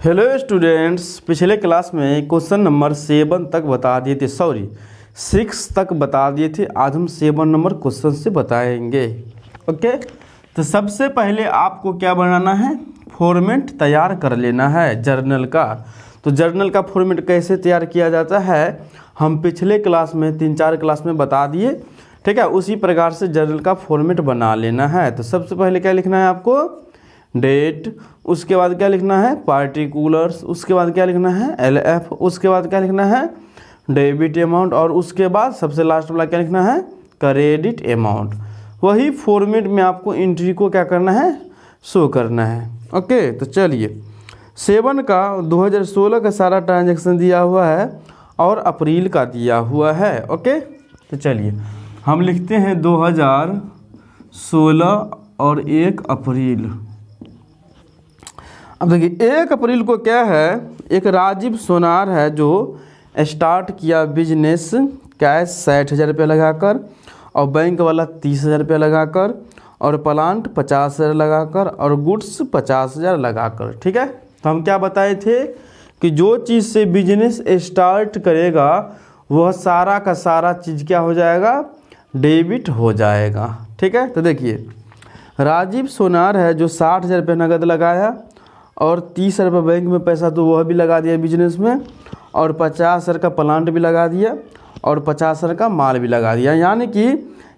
Hello students, पिछले class में question number 7 तक बता दिए थे, 6 तक बता दिए थे। आज हम 7 नंबर क्वेश्चन से बताएंगे। ओके, तो सबसे पहले आपको क्या बनाना है, फॉर्मेट तैयार कर लेना है जर्नल का। तो जर्नल का फॉर्मेट कैसे तैयार किया जाता है हम पिछले क्लास में 3-4 क्लास में बता दिए, ठीक है। उसी प्रकार से जर्नल का फॉर्मेट बना लेना है। तो सबसे पहले क्या लिखना है आपको, डेट, उसके बाद क्या लिखना है पार्टिकुलर्स, उसके बाद क्या लिखना है LF, उसके बाद क्या लिखना है डेबिट अमाउंट, और उसके बाद सबसे लास्ट वाला क्या लिखना है क्रेडिट अमाउंट। वही फॉर्मेट में आपको एंट्री को क्या करना है, शो करना है। ओके, तो चलिए 7 का 2016 का सारा ट्रांजैक्शन दिया हुआ है और अप्रैल का दिया हुआ है। ओके, तो चलिए हम लिखते हैं 2016 और 1 अप्रैल। अब देखिए 1 अप्रैल को क्या है, एक राजीव सोनार है जो स्टार्ट किया बिजनेस कैश 60,000 रुपये लगाकर, और बैंक वाला 30,000 रुपये लगाकर, और प्लांट 50,000 लगाकर, और गुड्स 50,000 लगाकर। ठीक है, तो हम क्या बताए थे कि जो चीज़ से बिजनेस स्टार्ट करेगा वह सारा का सारा चीज़ क्या हो जाएगा, डेबिट हो जाएगा। ठीक है, तो देखिए राजीव सोनार है जो 60,000 रुपये नगद लगाया, और 30,000 रुपये बैंक में पैसा तो वह भी लगा दिया बिजनेस में, और 50,000 का प्लांट भी लगा दिया, और 50,000 का माल भी लगा दिया। यानी कि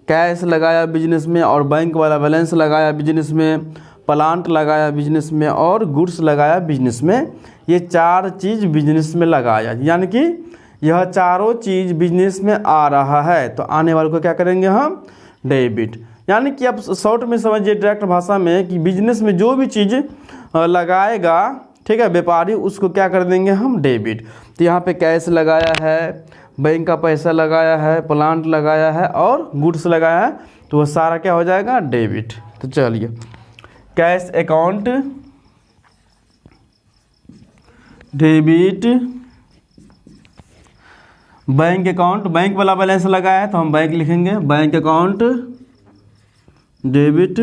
कैश लगाया बिजनेस में, और बैंक वाला बैलेंस लगाया बिजनेस में, प्लांट लगाया बिजनेस में, और गुड्स लगाया बिजनेस में। ये 4 चीज़ बिजनेस में लगाया, यानी कि यह चारों चीज़ बिजनेस में आ रहा है। तो आने वाले को क्या करेंगे हम, डेबिट। यानी कि आप शॉर्ट में समझिए डायरेक्ट भाषा में कि बिजनेस में जो भी चीज़ लगाएगा, ठीक है, व्यापारी, उसको क्या कर देंगे हम, डेबिट। तो यहाँ पे कैश लगाया है, बैंक का पैसा लगाया है, प्लांट लगाया है, और गुड्स लगाया है, तो वो सारा क्या हो जाएगा, डेबिट। तो चलिए cash account debit, bank account, bank वाला बैलेंस लगाया है तो हम बैंक लिखेंगे, बैंक अकाउंट डेबिट,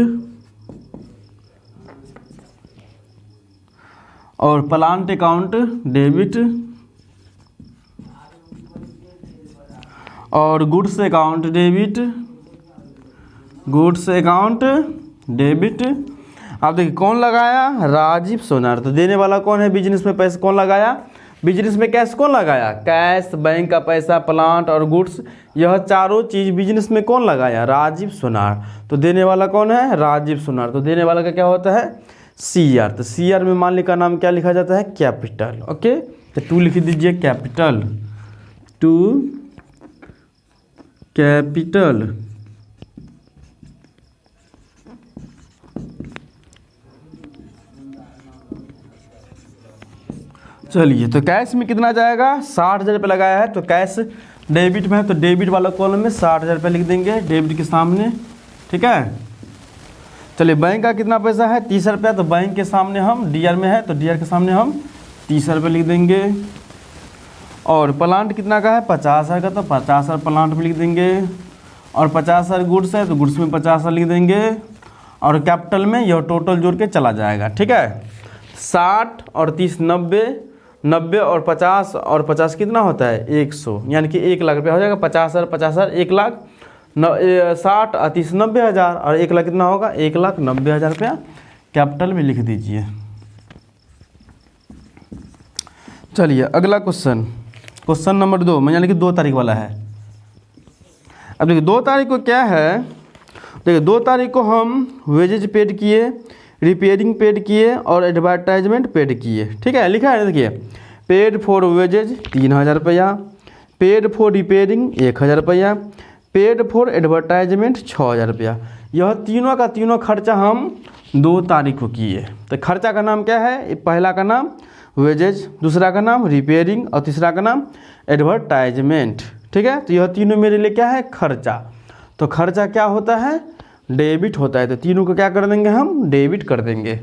और प्लांट अकाउंट डेबिट, और goods account debit, goods account debit. अब देखिए कौन लगाया, राजीव सोनार। तो देने वाला कौन है, बिजनेस में पैसा कौन लगाया, बिजनेस में कैश कौन लगाया, कैश, बैंक का पैसा, प्लांट और गुड्स, यह चारों चीज़ बिजनेस में कौन लगाया, राजीव सोनार। तो देने वाला कौन है, राजीव सोनार। तो देने वाला का क्या होता है, CR। तो CR में मान ली का नाम क्या लिखा जाता है, कैपिटल। ओके, तो 2 लिख दीजिए कैपिटल, 2 कैपिटल। चलिए तो कैश में कितना जाएगा, 60,000 रुपये लगाया है, तो कैश डेबिट में है, तो डेबिट वाला कॉलम में 60,000 रुपये लिख देंगे डेबिट के सामने। ठीक है, चलिए बैंक का कितना पैसा है, 30,000 रुपया, तो बैंक के सामने हम DR में है तो DR के सामने हम 30,000 रुपये लिख देंगे। और प्लांट कितना का है, 50,000 का, तो 50,000 प्लांट में लिख देंगे, और 50,000 गुड्स है तो गुड्स में 50,000 लिख देंगे, और कैपिटल में यह टोटल जोड़ के चला जाएगा। ठीक है, 60 और 30 90, 90 और 50, और 50 कितना होता है 100, यानी कि 1 लाख रुपया हो जाएगा। 50,000 50,000 1 लाख, 60 और 30 90,000, और 1 लाख कितना होगा, 1,90,000 रुपया कैपिटल में लिख दीजिए। चलिए अगला क्वेश्चन, क्वेश्चन नंबर 2 में, यानी कि 2 तारीख वाला है। अब देखिए 2 तारीख को क्या है, देखिए 2 तारीख को हम वेजेज पेड किए, रिपेयरिंग पेड किए, और एडवर्टाइजमेंट पेड किए। ठीक है, लिखा है देखिए, पेड फॉर वेजेज 3,000 रुपया, पेड फॉर रिपेयरिंग 1,000 रुपया, पेड फॉर एडवर्टाइजमेंट 6,000 रुपया। यह तीनों का तीनों खर्चा हम 2 तारीख को किए। तो खर्चा का नाम क्या है, पहला का नाम वेजेज, दूसरा का नाम रिपेयरिंग, और तीसरा का नाम एडवर्टाइजमेंट। ठीक है, तो यह तीनों मेरे लिए क्या है, खर्चा। तो खर्चा क्या होता है, डेबिट होता है। तो तीनों को क्या कर देंगे हम, डेबिट कर देंगे।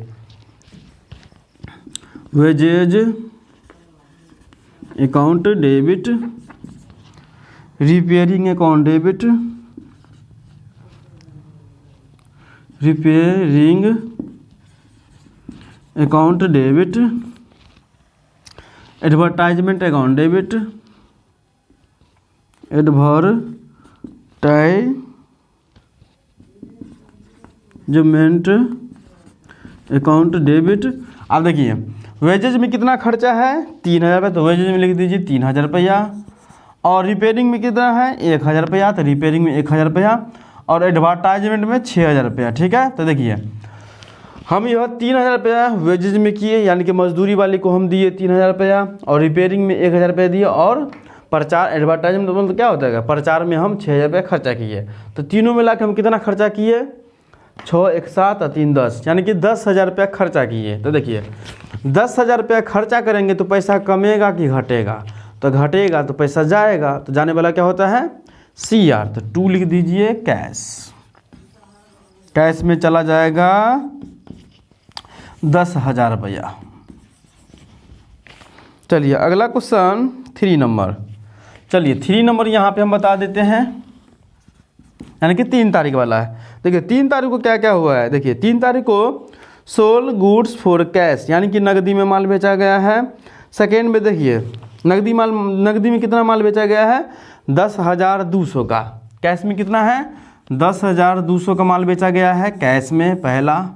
Wages account debit, repairing account debit, repairing account debit, advertisement account debit, advertisement account debit. अब देखिए वेजेज में कितना खर्चा है 3000 रुपये, तो वेजेज में लिख दीजिए 3000 रुपया। और रिपेयरिंग में कितना है 1000 रुपया, तो रिपेयरिंग में 1000 रुपया। और एडवर्टाइजमेंट में 6000 रुपया। ठीक है, तो देखिए हम यह 3000 रुपया वेजेज में किए, यानी कि मजदूरी वाले को हम दिए 3000 रुपया, और रिपेयरिंग में 1000 रुपया दिए, और प्रचार एडवर्टाइजमेंट तो क्या होता है प्रचार में हम 6000 रुपया खर्चा किए। तो तीनों मिला के हम कितना खर्चा किए 6 1 7 3 10, यानी कि 10,000 रुपया खर्चा किए। तो देखिए 10,000 रुपया खर्चा करेंगे तो पैसा कमेगा कि घटेगा, तो घटेगा तो पैसा जाएगा, तो जाने वाला क्या होता है CR। तो 2 लिख दीजिए कैश, कैश में चला जाएगा 10,000 रुपया। चलिए अगला क्वेश्चन 3 नंबर। चलिए 3 नंबर यहाँ पे हम बता देते हैं, यानी कि 3 तारीख वाला है। देखिए 3 तारीख को क्या क्या हुआ है, देखिए 3 तारीख को सोल्ड गुड्स फॉर कैश, यानी कि नकदी में माल बेचा गया है। सेकेंड में देखिए नकदी में कितना माल बेचा गया है 10,200 का। कैश में कितना है 10,200 का माल बेचा गया है कैश में, पहला।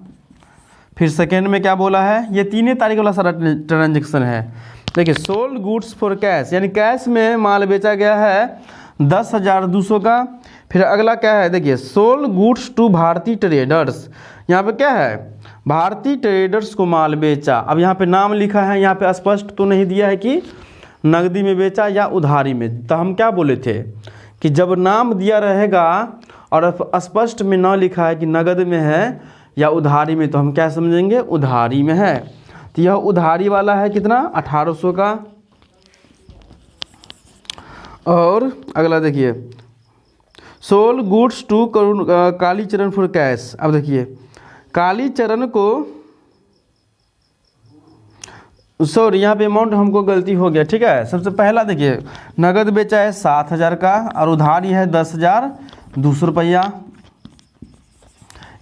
फिर सेकेंड में क्या बोला है, ये 3 तारीख वाला सारा ट्रांजेक्शन है। देखिए सोल्ड गुड्स फॉर कैश, यानी कैश में माल बेचा गया है 10,200 का। फिर अगला क्या है, देखिए सोल्ड गुड्स टू भारतीय ट्रेडर्स, यहाँ पे क्या है भारतीय ट्रेडर्स को माल बेचा। अब यहाँ पे नाम लिखा है, यहाँ पे स्पष्ट तो नहीं दिया है कि नकदी में बेचा या उधारी में। तो हम क्या बोले थे कि जब नाम दिया रहेगा और स्पष्ट में ना लिखा है कि नगद में है या उधारी में, तो हम क्या समझेंगे उधारी में है। तो यह उधारी वाला है कितना 1800 का। और अगला देखिए sold goods to Kalicharan for cash. अब देखिए कालीचरण को सॉरी यहाँ पे अमाउंट हमको गलती हो गया। ठीक है, सबसे पहला देखिए नगद बेचा है 7,000 का और उधारी है 10,200 रुपया,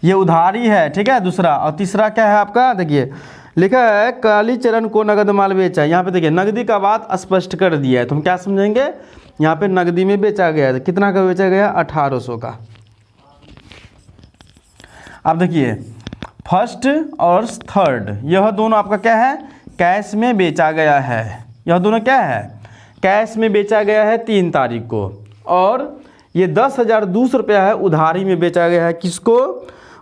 ये उधारी है। ठीक है, दूसरा। और तीसरा क्या है आपका, देखिए लिखा है कालीचरण को नगद माल बेचा। यहाँ पे देखिए नगदी का बात स्पष्ट कर दिया है, तो हम क्या समझेंगे यहाँ पे नगदी में बेचा गया है। कितना का बेचा गया 1800 का। अब देखिए फर्स्ट और थर्ड यह दोनों आपका क्या है कैश में बेचा गया है। यह दोनों क्या है कैश में बेचा गया है 3 तारीख को। और ये 10,200 रुपया है उधारी में बेचा गया है किसको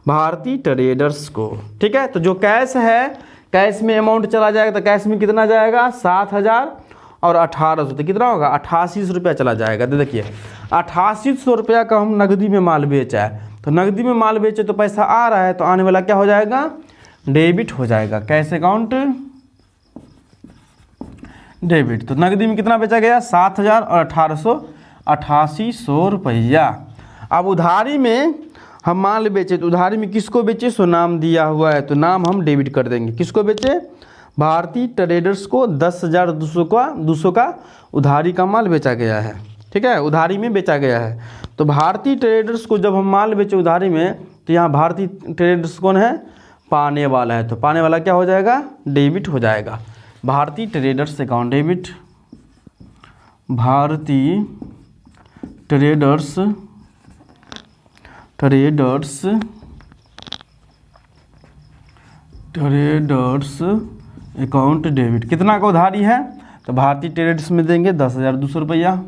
भारतीय ट्रेडर्स को। ठीक है, तो जो कैश है कैश में अमाउंट चला जाएगा, तो कैश में कितना जाएगा 7,000 और 1800, तो कितना होगा 8800 रुपया चला जाएगा। तो देखिए 8800 रुपया का हम नगदी में माल बेचा है, तो नगदी में माल बेचे तो पैसा आ रहा है, तो आने वाला क्या हो जाएगा डेबिट हो जाएगा। Cash account debit. तो नगदी में कितना बेचा गया 7,000 और 8800 रुपया। अब उधारी में हम माल बेचे, तो उधारी में किसको बेचे सो नाम दिया हुआ है, तो नाम हम डेबिट कर देंगे। किसको बेचे भारतीय ट्रेडर्स को 10,200 का उधारी का माल बेचा गया है। ठीक है, उधारी में बेचा गया है। तो भारतीय ट्रेडर्स को जब हम माल बेचे उधारी में, तो यहाँ भारतीय ट्रेडर्स कौन है पाने वाला है, तो पाने वाला क्या हो जाएगा डेबिट हो जाएगा। भारतीय ट्रेडर्स अकाउंट डेबिट, भारतीय ट्रेडर्स अकाउंट डेबिट। कितना का उधारी है, तो भारतीय ट्रेडर्स में देंगे 10,200 रुपया।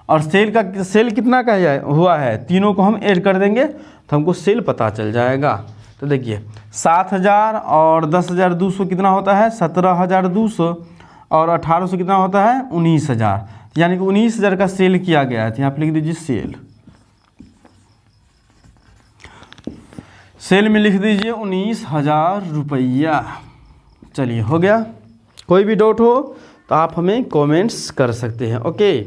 और सेल कितना का हुआ है, तीनों को हम ऐड कर देंगे तो हमको सेल पता चल जाएगा। तो देखिए 7,000 और 10,200 कितना होता है 17,200 और 1800 कितना होता है 19,000, यानी कि 19,000 का सेल किया गया है। तो यहाँ पे लिख दीजिए सेल में लिख दीजिए 19,000 रुपया। चलिए हो गया। कोई भी डाउट हो तो आप हमें कमेंट्स कर सकते हैं। ओके,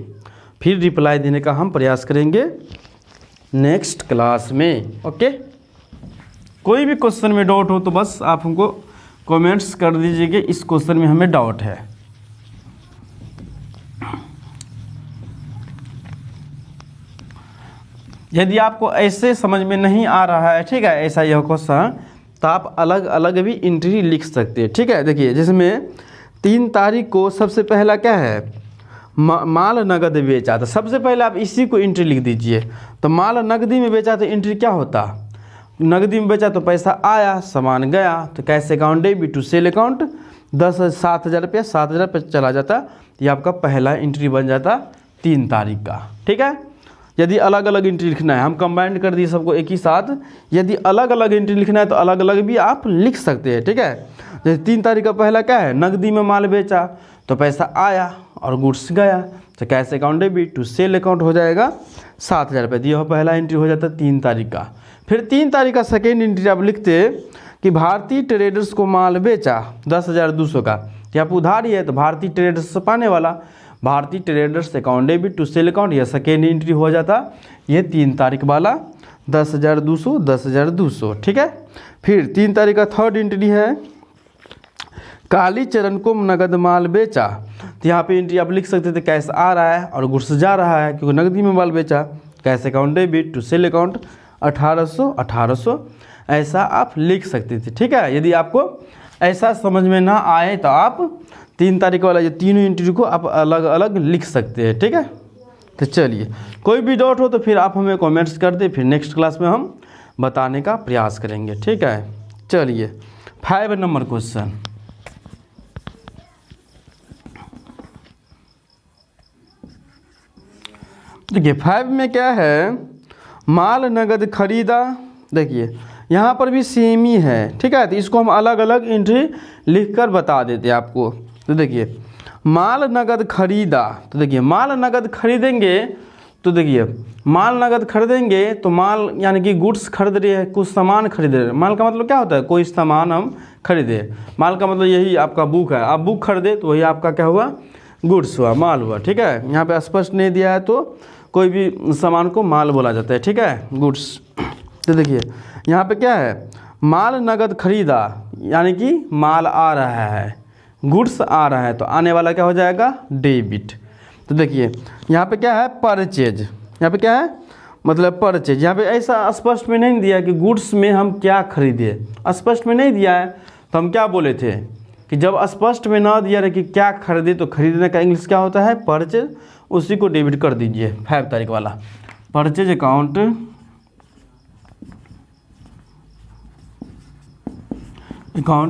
फिर रिप्लाई देने का हम प्रयास करेंगे नेक्स्ट क्लास में। ओके, कोई भी क्वेश्चन में डाउट हो तो बस आप हमको कमेंट्स कर दीजिए कि इस क्वेश्चन में हमें डाउट है। यदि आपको ऐसे समझ में नहीं आ रहा है, ठीक है, ऐसा यह क्वेश्चन, तो आप अलग अलग भी एंट्री लिख सकते हैं। ठीक है, देखिए जिसमें 3 तारीख को सबसे पहला क्या है, माल नगद बेचा। तो सबसे पहले आप इसी को एंट्री लिख दीजिए। तो माल नगदी में बेचा तो एंट्री क्या होता, नगदी में बेचा तो पैसा आया, सामान गया, तो cash account debit to sale account 7,000 रुपया, 7,000 रुपये चला जाता। ये आपका पहला एंट्री बन जाता 3 तारीख का। ठीक है। यदि अलग अलग एंट्री लिखना है, हम कंबाइंड कर दिए सबको एक ही साथ। यदि अलग अलग एंट्री लिखना है तो अलग अलग भी आप लिख सकते हैं। ठीक है। जैसे 3 तारीख का पहला क्या है, नगदी में माल बेचा तो पैसा आया और गुड्स गया, तो cash account debit to sale account हो जाएगा 7,000 रुपये। यह पहला एंट्री हो जाता 3 तारीख का। फिर 3 तारीख का सेकेंड एंट्री आप लिखते कि भारतीय ट्रेडर्स को माल बेचा 10,200 का। यहाँ पर उधारी है तो भारतीय ट्रेडर्स से पाने वाला, Bharatiya traders account debit to sale account, यह सेकेंड एंट्री हो जाता। ये 3 तारीख वाला 10,200 10,200। ठीक है। फिर 3 तारीख का थर्ड एंट्री है कालीचरण को नगद माल बेचा। तो यहाँ पे एंट्री आप लिख सकते थे कैश आ रहा है और गुड्स जा रहा है, क्योंकि नगदी में माल बेचा। Cash account debit to sale account 1800 ऐसा आप लिख सकते थे। ठीक है। यदि आपको ऐसा समझ में ना आए तो आप 3 तारीख वाला ये तीनों एंट्री को आप अलग अलग लिख सकते हैं। ठीक है। तो चलिए, कोई भी डाउट हो तो फिर आप हमें कमेंट्स कर दें, फिर नेक्स्ट क्लास में हम बताने का प्रयास करेंगे। ठीक है। चलिए 5 नंबर क्वेश्चन। देखिए 5 में क्या है, माल नगद खरीदा। देखिए यहाँ पर भी सेम ही है। ठीक है। तो इसको हम अलग अलग एंट्री लिखकर बता देते हैं आपको। तो देखिए माल नगद खरीदा, तो देखिए माल नगद खरीदेंगे तो देखिए माल नगद खरीदेंगे तो माल यानी कि गुड्स खरीद रहे हैं, कुछ सामान खरीद रहे हैं। माल का मतलब क्या होता है, कोई सामान हम खरीदे। माल का मतलब यही आपका बुक है, आप बुक खरीदे तो वही आपका क्या हुआ, गुड्स हुआ, माल हुआ। ठीक है। यहाँ पे स्पष्ट नहीं दिया है तो कोई भी सामान को माल बोला जाता है। ठीक है, गुड्स। तो देखिए यहाँ पे क्या है, माल नगद खरीदा यानी कि माल आ रहा है, गुड्स आ रहा है, तो आने वाला क्या हो जाएगा, डेबिट। तो देखिए यहाँ पे क्या है, परचेज। यहाँ पे क्या है, मतलब परचेज। यहाँ पे ऐसा स्पष्ट में नहीं दिया कि गुड्स में हम क्या खरीदे, स्पष्ट में नहीं दिया है। तो हम क्या बोले थे कि जब स्पष्ट में ना दिया रहे कि क्या खरीदे तो खरीदने का इंग्लिश क्या होता है, परचेज। उसी को डेबिट कर दीजिए 5 तारीख वाला, परचेज अकाउंट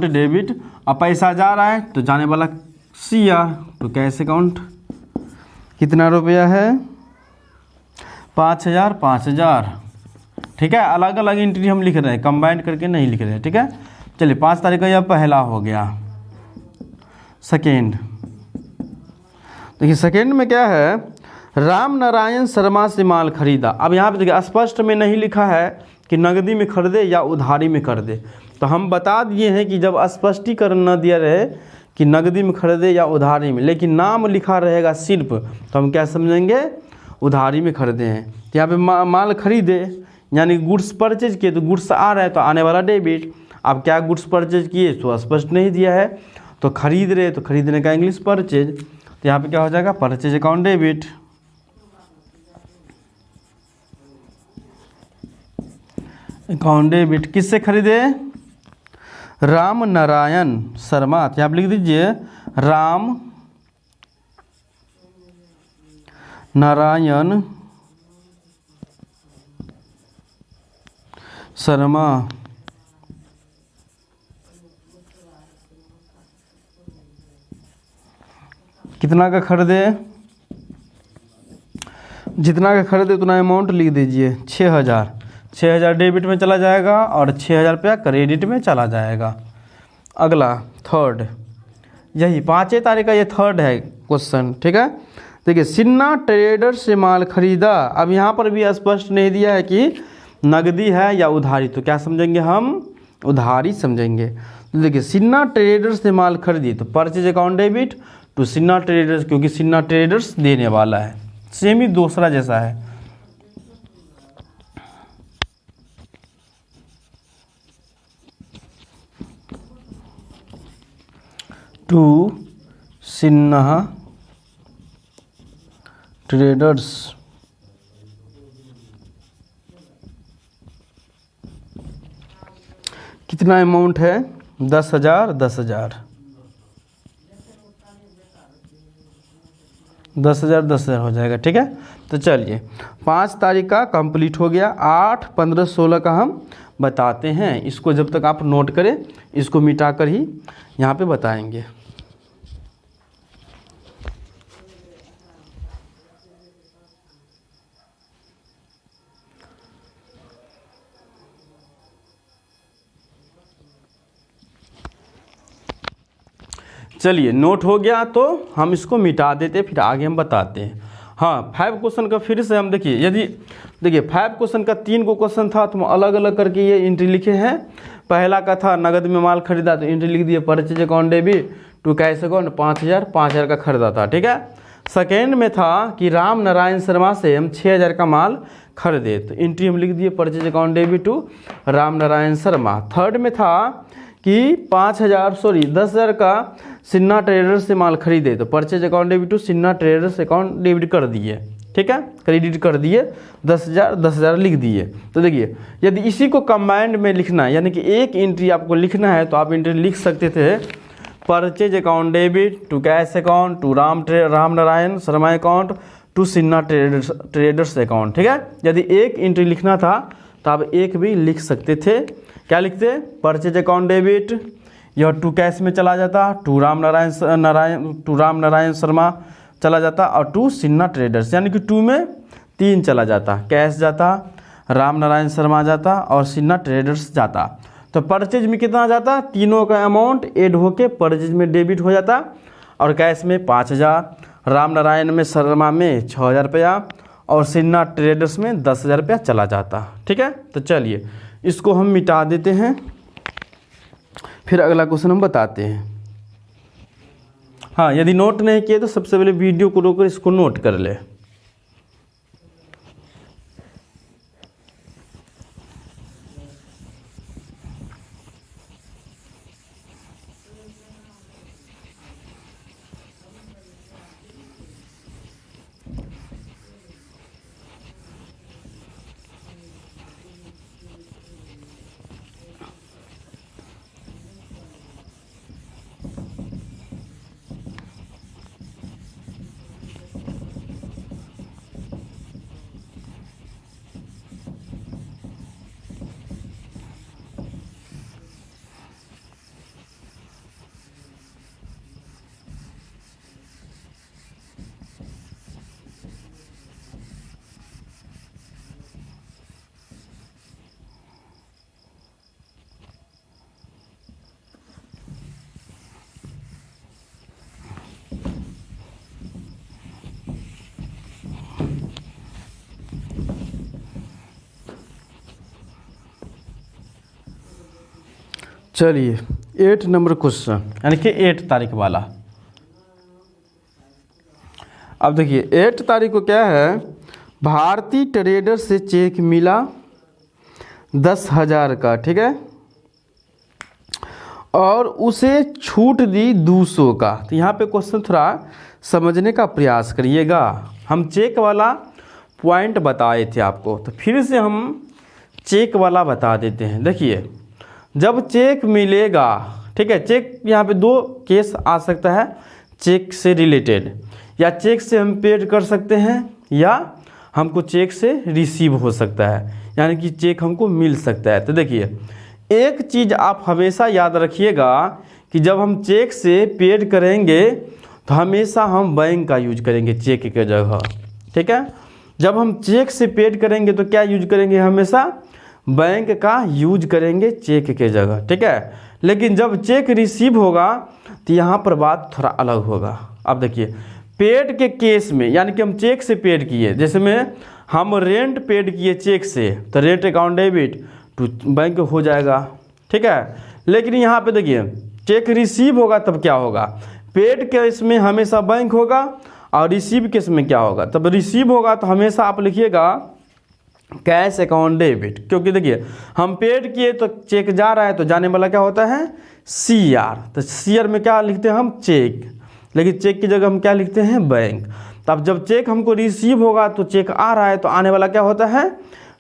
डेबिट। अब पैसा जा रहा है तो जाने वाला CR, तो कैश अकाउंट कितना रुपया है, 5,000 5,000। ठीक है। अलग अलग एंट्री हम लिख रहे हैं, कंबाइंड करके नहीं लिख रहे हैं। ठीक है। चलिए 5 तारीख का यह पहला हो गया। सेकेंड, देखिए सेकेंड में क्या है, राम नारायण शर्मा से माल खरीदा। अब यहाँ पे देखिए स्पष्ट में नहीं लिखा है कि नगदी में खरीदे या उधारी में खरीदे। तो हम बता दिए हैं कि जब स्पष्टीकरण न दिया रहे कि नगदी में खरीदे या उधारी में, लेकिन नाम लिखा रहेगा सिर्फ, तो हम क्या समझेंगे, उधारी में खरीदे हैं। तो यहाँ पे माल खरीदे यानी गुड्स परचेज किए, तो गुड्स आ रहा है तो आने वाला डेबिट। अब क्या गुड्स परचेज किए तो स्पष्ट नहीं दिया है, तो खरीद रहे तो खरीदने का इंग्लिश परचेज। तो यहाँ पे क्या हो जाएगा, purchase account debit. Account debit किससे खरीदे, राम नारायण शर्मा। तो आप लिख दीजिए राम नारायण शर्मा कितना का खरीदे, जितना का खरीदे उतना अमाउंट लिख दीजिए 6,000। 6,000 डेबिट में चला जाएगा और 6,000 रुपया क्रेडिट में चला जाएगा। अगला थर्ड, यही 5 तारीख का ये थर्ड है क्वेश्चन। ठीक है। देखिए सिन्हा ट्रेडर से माल खरीदा। अब यहाँ पर भी स्पष्ट नहीं दिया है कि नगदी है या उधारी, तो क्या समझेंगे हम, उधारी समझेंगे। तो देखिए सिन्हा ट्रेडर से माल खरीदी, तो purchase account debit to Sinha traders, क्योंकि सिन्हा ट्रेडर्स देने वाला है, सेम ही दूसरा जैसा है। To Sinha traders. कितना अमाउंट है, 10,000 10,000। 10,000 हो जाएगा। ठीक है, तो चलिए 5 तारीख का कंप्लीट हो गया। 8, 15, 16 का हम बताते हैं। इसको जब तक आप नोट करें, इसको मिटा कर ही यहाँ पे बताएंगे। चलिए नोट हो गया तो हम इसको मिटा देते, फिर आगे हम बताते हैं। हाँ, 5 क्वेश्चन का फिर से हम देखिए, यदि देखिए 5 क्वेश्चन का 3 को क्वेश्चन था तो हम अलग अलग करके ये एंट्री लिखे हैं। पहला का था नगद में माल खरीदा तो एंट्री लिख दिए purchase account debit to cash account 5,000 का खरीदा था। ठीक है, सेकेंड में था कि राम नारायण शर्मा से हम 6,000 का माल खरीदे तो एंट्री हम लिख दिए purchase account debit to Ram Narayan Sharma. Third में था कि 10,000 का सिन्हा ट्रेडर्स से माल खरीदे तो purchase account debit to Sinha traders account debit कर दिए। ठीक है, क्रेडिट कर दिए 10,000 लिख दिए। तो देखिए यदि इसी को कंबाइंड में लिखना है, यानी कि एक एंट्री आपको लिखना है, तो आप एंट्री लिख सकते थे purchase account debit to cash account to Ram Narayan Sharma account to Sinha traders account. ठीक है, यदि एक एंट्री लिखना था तो आप एक भी लिख सकते थे। क्या लिखते? परचेज अकाउंट डेबिट, यह टू कैश में चला जाता, टू राम नारायण शर्मा चला जाता और टू सिन्हा ट्रेडर्स, यानी कि टू में 3 चला जाता, कैश जाता, राम नारायण शर्मा जाता और सिन्हा ट्रेडर्स जाता। तो परचेज में कितना जाता? तीनों का अमाउंट ऐड होके परचेज में डेबिट हो जाता और कैश में 5,000, राम नारायण में शर्मा में 6,000 रुपया और सिन्हा ट्रेडर्स में 10,000 रुपया चला जाता। ठीक है, तो चलिए इसको हम मिटा देते हैं, फिर अगला क्वेश्चन हम बताते हैं। हाँ, यदि नोट नहीं किए तो सबसे पहले वीडियो को रोककर इसको नोट कर ले। चलिए 8 नंबर क्वेश्चन, यानी कि 8 तारीख वाला। अब देखिए 8 तारीख को क्या है, भारतीय ट्रेडर से चेक मिला 10,000 का। ठीक है, और उसे छूट दी 200 का। तो यहाँ पे क्वेश्चन थोड़ा समझने का प्रयास करिएगा। हम चेक वाला पॉइंट बताए थे आपको, तो फिर से हम चेक वाला बता देते हैं। देखिए जब चेक मिलेगा, ठीक है, चेक यहाँ पे 2 केस आ सकता है चेक से रिलेटेड, या चेक से हम पेड कर सकते हैं या हमको चेक से रिसीव हो सकता है, यानी कि चेक हमको मिल सकता है। तो देखिए एक चीज़ आप हमेशा याद रखिएगा कि जब हम चेक से पेड करेंगे तो हमेशा हम बैंक का यूज करेंगे चेक के जगह। ठीक है, जब हम चेक से पेड करेंगे तो क्या यूज करेंगे? हमेशा बैंक का यूज करेंगे चेक के जगह। ठीक है, लेकिन जब चेक रिसीव होगा तो यहाँ पर बात थोड़ा अलग होगा। अब देखिए पेड के केस में, यानी कि हम चेक से पेड किए, जैसे में हम रेंट पेड किए चेक से तो rent account debit to bank हो जाएगा। ठीक है, लेकिन यहाँ पे देखिए चेक रिसीव होगा तब क्या होगा? पेड केस में हमेशा बैंक होगा और रिसीव केस में क्या होगा? तब रिसीव होगा तो हमेशा आप लिखिएगा कैश अकाउंट डेबिट, क्योंकि देखिए हम पेड किए तो चेक जा रहा है तो जाने वाला क्या होता है? CR। तो CR में क्या लिखते हैं हम? चेक, लेकिन चेक की जगह हम क्या लिखते हैं? बैंक। तब जब चेक हमको रिसीव होगा तो चेक आ रहा है तो आने वाला क्या होता है?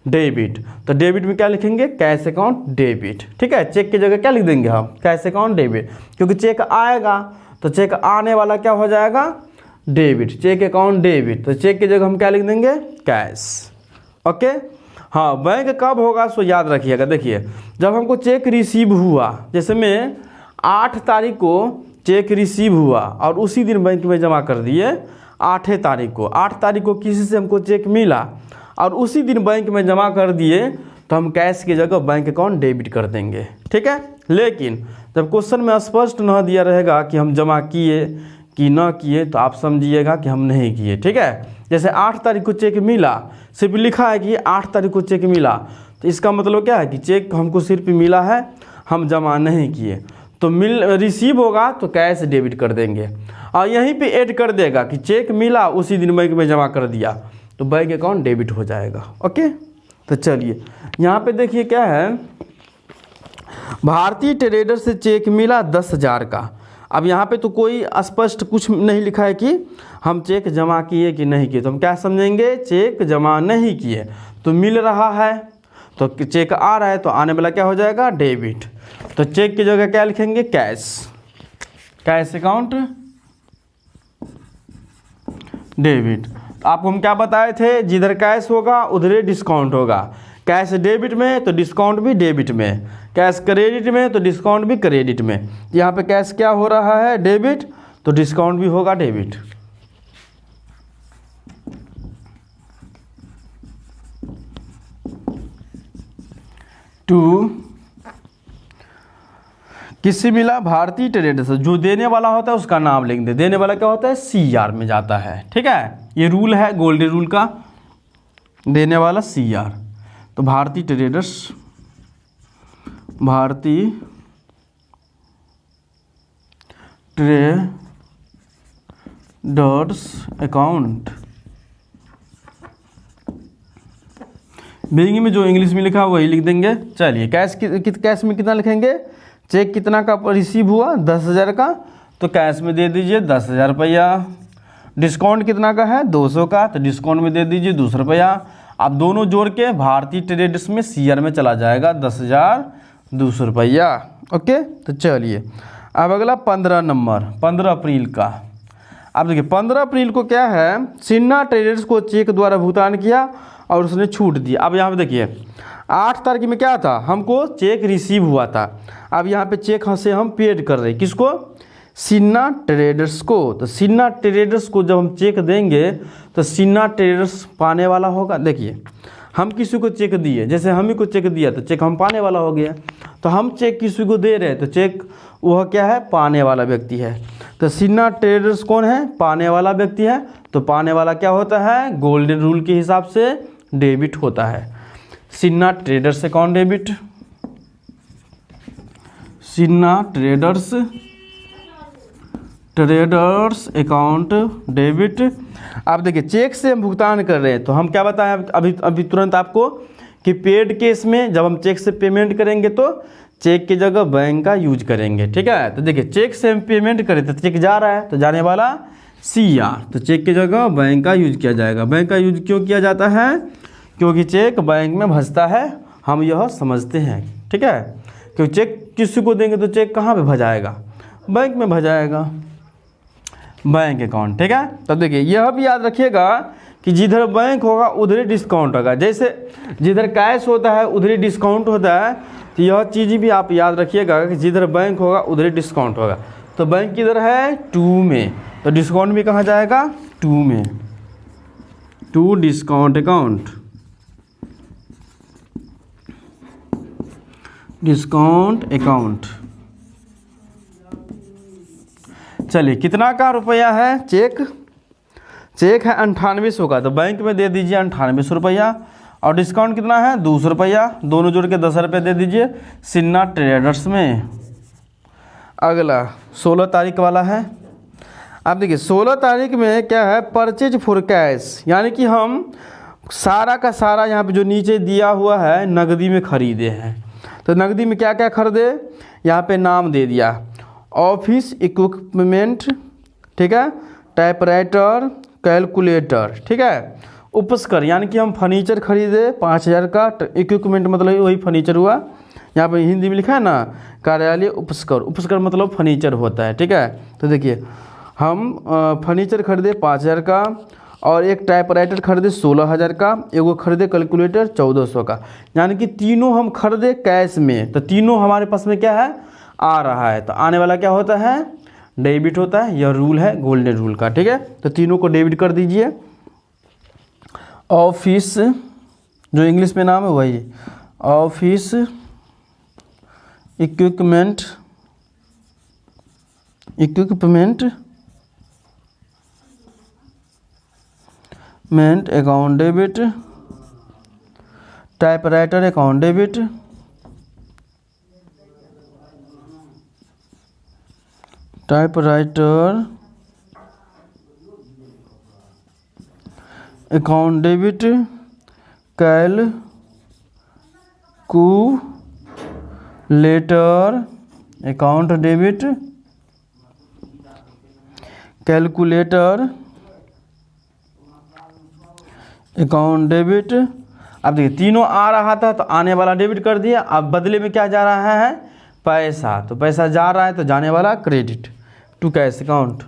डेबिट। तो डेबिट में क्या लिखेंगे? Cash account debit. ठीक है, चेक की जगह क्या लिख देंगे हम? कैश अकाउंट डेबिट, क्योंकि चेक आएगा तो चेक आने वाला क्या हो जाएगा? Debit, cheque account debit. तो चेक की जगह हम क्या लिख देंगे, कैश। ओके। हाँ, बैंक कब होगा सो याद रखिएगा। देखिए, जब हमको चेक रिसीव हुआ, जैसे मैं 8 तारीख को चेक रिसीव हुआ और उसी दिन बैंक में जमा कर दिए 8 तारीख को। 8 तारीख को किसी से हमको चेक मिला और उसी दिन बैंक में जमा कर दिए, तो हम कैश की जगह बैंक अकाउंट डेबिट कर देंगे। ठीक है। लेकिन जब क्वेश्चन में स्पष्ट न दिया रहेगा कि हम जमा किए कि न किए, तो आप समझिएगा कि हम नहीं किए। ठीक है। जैसे 8 तारीख को चेक मिला, सिर्फ लिखा है कि 8 तारीख को चेक मिला, तो इसका मतलब क्या है कि चेक हमको सिर्फ मिला है, हम जमा नहीं किए। तो रिसीव होगा तो कैश डेबिट कर देंगे, और यहीं पे ऐड कर देगा कि चेक मिला उसी दिन बैंक में जमा कर दिया, तो बैंक अकाउंट डेबिट हो जाएगा। ओके। तो चलिए यहाँ पे देखिए क्या है, भारतीय ट्रेडर से चेक मिला 10,000 का। अब यहाँ पे तो कोई स्पष्ट कुछ नहीं लिखा है कि हम चेक जमा किए कि नहीं किए, तो हम क्या समझेंगे, चेक जमा नहीं किए। तो मिल रहा है तो चेक आ रहा है, तो आने वाला क्या हो जाएगा, डेबिट। तो चेक की जगह क्या लिखेंगे, कैश, कैश अकाउंट डेबिट। आपको हम क्या बताए थे, जिधर कैश होगा उधर डिस्काउंट होगा। कैश डेबिट में तो डिस्काउंट भी डेबिट में, कैश क्रेडिट में तो डिस्काउंट भी क्रेडिट में। यहाँ पे कैश क्या हो रहा है, डेबिट, तो डिस्काउंट भी होगा डेबिट। टू किससे मिला, भारतीय ट्रेडर से। जो देने वाला होता है उसका नाम लिख दे। देने वाला क्या होता है, CR में जाता है। ठीक है, ये रूल है गोल्डन रूल का। देने वाला CR, तो भारतीय ट्रेडर्स, भारतीय ट्रेडर्स अकाउंट। बिगिनिंग में जो इंग्लिश में लिखा वही लिख देंगे। चलिए, कैश में कितना लिखेंगे, चेक कितना का रिसीव हुआ, 10,000 का, तो कैश में दे दीजिए 10,000 रुपया। डिस्काउंट कितना का है, 200 का, तो डिस्काउंट में दे दीजिए 200 रुपया। आप दोनों जोड़ के भारतीय ट्रेडर्स में CR में चला जाएगा 10,200 रुपया। ओके। तो चलिए अब अगला 15 नंबर, 15 अप्रैल का। अब देखिए 15 अप्रैल को क्या है, सिन्हा ट्रेडर्स को चेक द्वारा भुगतान किया और उसने छूट दी। अब यहाँ पे देखिए 8 तारीख में क्या था, हमको चेक रिसीव हुआ था। अब यहाँ पे चेक से हम पेड कर रहे हैं, किसको, सिन्हा ट्रेडर्स को। तो सिन्हा ट्रेडर्स को जब हम चेक देंगे तो सिन्हा ट्रेडर्स पाने वाला होगा। देखिए हम किसी को चेक दिए, जैसे हम ही को चेक दिया तो चेक हम पाने वाला हो गया। तो हम चेक किसी को दे रहे हैं तो चेक वह क्या है, पाने वाला व्यक्ति है। तो सिन्हा ट्रेडर्स कौन है, पाने वाला व्यक्ति है। तो पाने वाला क्या होता है, गोल्डन रूल के हिसाब से डेबिट होता है। Sinha traders account debit, Sinha traders account debit. आप देखिए चेक से हम भुगतान कर रहे हैं, तो हम क्या बताएं अभी तुरंत आपको कि पेड केस में जब हम चेक से पेमेंट करेंगे तो चेक की जगह बैंक का यूज करेंगे। ठीक है। तो देखिए चेक से हम पेमेंट करें तो चेक जा रहा है, तो जाने वाला CR, तो चेक की जगह बैंक का यूज किया जाएगा। बैंक का यूज क्यों किया जाता है, क्योंकि चेक बैंक में भजता है, हम यह समझते हैं। ठीक है। क्योंकि चेक किसी को देंगे तो चेक कहाँ पे भजाएगा, बैंक में भजाएगा, बैंक अकाउंट। ठीक है। तो देखिए यह भी याद रखिएगा कि जिधर बैंक होगा उधर ही डिस्काउंट होगा। जैसे जिधर कैश होता है उधर ही डिस्काउंट होता है, तो यह चीज़ भी आप याद रखिएगा कि जिधर बैंक होगा उधर ही डिस्काउंट होगा। तो बैंक किधर है, 2 में, तो डिस्काउंट भी कहाँ जाएगा, 2 में, 2 डिस्काउंट अकाउंट, डिस्काउंट अकाउंट। चलिए कितना का रुपया है, चेक है 9800 का, तो बैंक में दे दीजिए 9800 रुपया। और डिस्काउंट कितना है, 200 रुपया, दोनों जोड़ के 10 रुपये दे दीजिए सिन्हा ट्रेडर्स में। अगला 16 तारीख वाला है। आप देखिए 16 तारीख में क्या है, परचेज फॉर कैश, यानी कि हम सारा का सारा यहाँ पे जो नीचे दिया हुआ है नकदी में खरीदे हैं। तो नकदी में क्या क्या खरीदे, यहाँ पे नाम दे दिया, ऑफिस इक्विपमेंट, ठीक है, टाइपराइटर, कैलकुलेटर, ठीक है, उपस्कर, यानी कि हम फर्नीचर खरीदे 5,000 का, इक्विपमेंट मतलब वही फर्नीचर हुआ। यहाँ पे हिंदी में लिखा है ना, कार्यालय उपस्कर, उपस्कर मतलब फर्नीचर होता है। ठीक है। तो देखिए हम फर्नीचर खरीदे 5,000 का, और एक टाइपराइटर खरीदे 16,000 का, एगो खरीदे कैलकुलेटर 1400 का। यानी कि तीनों हम खरीदे कैश में, तो तीनों हमारे पास में क्या है, आ रहा है। तो आने वाला क्या होता है, डेबिट होता है। यह रूल है गोल्डन रूल का, ठीक है। तो तीनों को डेबिट कर दीजिए। ऑफिस, जो इंग्लिश में नाम है वही, office equipment account debit, typewriter account debit, typewriter account debit, calculator account debit, calculator account debit. अब देखिए तीनों आ रहा था तो आने वाला डेबिट कर दिया। अब बदले में क्या जा रहा है, पैसा। तो पैसा जा रहा है तो जाने वाला क्रेडिट टू कैश अकाउंट।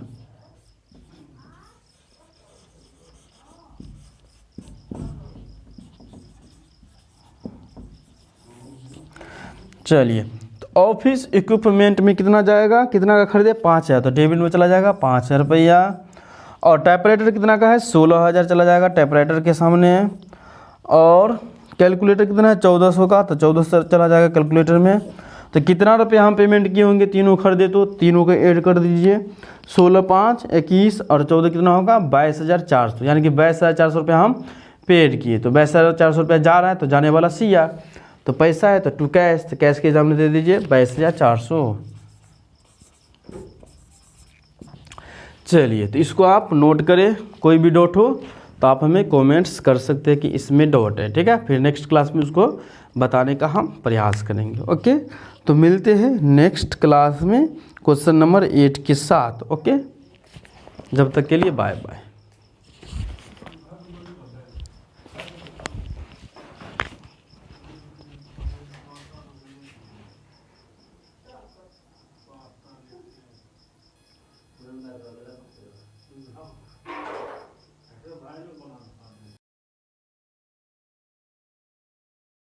चलिए, तो ऑफिस इक्विपमेंट में कितना जाएगा, कितना का खरीदे 5,000, तो डेबिट में चला जाएगा 5,000 रुपया। और टाइपराइटर कितना का है, 16,000 चला जाएगा टाइपराइटर के सामने। और कैलकुलेटर कितना है, 1400 का, तो 1400 चला जाएगा कैलकुलेटर में। तो कितना रुपया हम पेमेंट किए होंगे, तीनों खरीदे तो तीनों को ऐड कर दीजिए। 16, 5, 21 और 14 कितना होगा, 22,400। यानी कि 22,400 रुपया हम पेड किए। तो 22,400 रुपया जा रहा है तो जाने वाला सिया, तो पैसा है तो टू कैश, तो कैश के सामने दे दीजिए 22,400। चलिए, तो इसको आप नोट करें। कोई भी डाउट हो तो आप हमें कमेंट्स कर सकते हैं कि इसमें डाउट है, ठीक है। फिर नेक्स्ट क्लास में उसको बताने का हम प्रयास करेंगे। ओके, तो मिलते हैं नेक्स्ट क्लास में क्वेश्चन नंबर 8 के साथ। ओके, जब तक के लिए बाय बाय।